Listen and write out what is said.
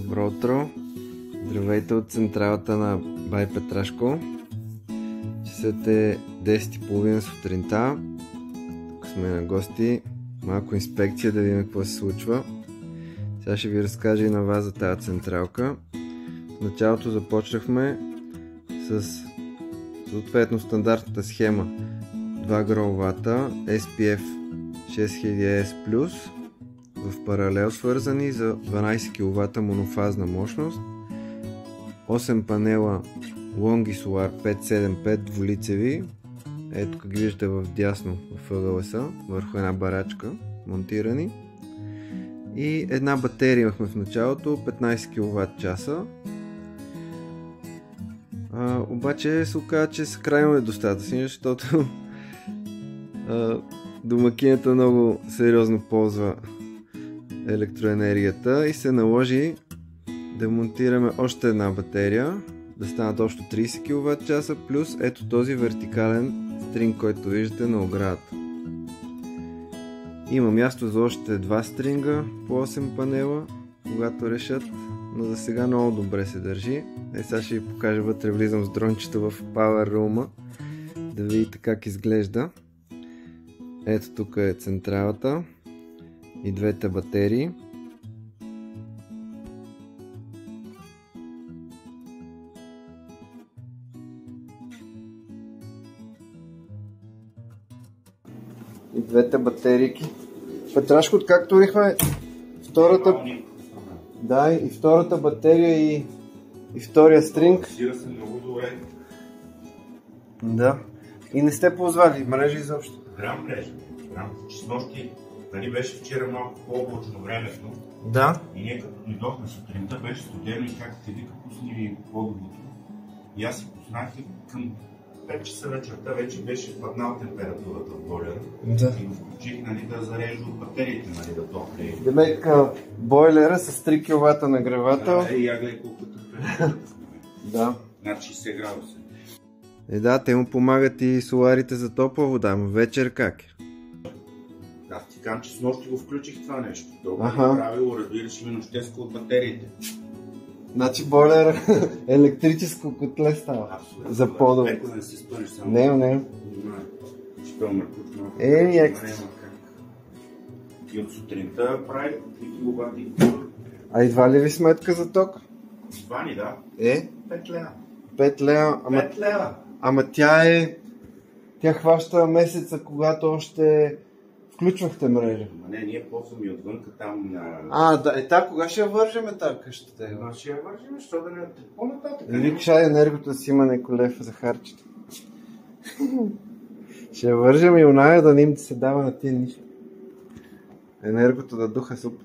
Добро утро! Здравейте от централата на Бай Петрашко. Часът е 10:30 сутринта. Тук сме на гости. Малко инспекция да видим какво се случва. Сега ще ви разкажа и на вас за тази централка. В началото започнахме с съответно стандартната схема 2 гровата SPF 6000S+, в паралел свързани за 12 кВт монофазна мощност, 8 панела Longi Solar 575 двулицеви, ето как виждате в дясно в ъгъла са, върху една барачка монтирани, и една батерия имахме в началото 15 кВт часа. Обаче се оказа, че са крайно недостатъчни, защото домакинята много сериозно ползва електроенергията и се наложи да монтираме още една батерия, да станат общо 30 кВт часа, плюс ето този вертикален стринг, който виждате на оградата. Има място за още 2 стринга по 8 панела, когато решат, но за сега много добре се държи. Сега ще ви покажа вътре, влизам с дрончета в Power Room, да видите как изглежда. Ето тук е централата и двете батерии. И двете батерийки. Петрашко, откакто рихме втората... Да, и втората батерия и втория стринг. Фокусира се много добре. Да. И не сте ползвали мрежа изобщо? Грам мрежа. Че с нощи, нали беше вчера малко по-облачно времето. Да. И ние като дойдохме сутринта, беше студено и как те вика, пусни ми по-доброто. И аз си пуснах и към 5 часа вечерта вече беше паднал температурата в бойлера. Да. И го включих, нали, да зарежда от батериите, нали, да топли. Демек, бойлера с 3 кВт нагревател. Да, и я гледай колко температурата сме. Да. Над 60 градуса. Да, те му помагат и соларите за топла вода, но вечер как е? Аз ти казвам, че с нощи го включих това нещо. Толкова правило, разбираш ми нощеска от батериите. Значи бойлер електрическо котле става. Абсолютно. За по-добре. Леко да не си спънеш само. Не. Ще мъркут малко. Екс. И от сутринта прави 3 киловати. А идва ли ви сметка за ток? Това ни да. 5 лева. 5 лева. 5 лева. Ама тя хваща месеца, когато още включвахте мрежа. Ама не, ние ползваме и отвънка там на... Да, кога ще я вържеме тази къщата? Ще я вържим, защото да не по-нататък. Викаш, енергото си има неко лев за харчето. Ще я вържем и оная да не им се дава на тия нищо. Енергото да духа супата.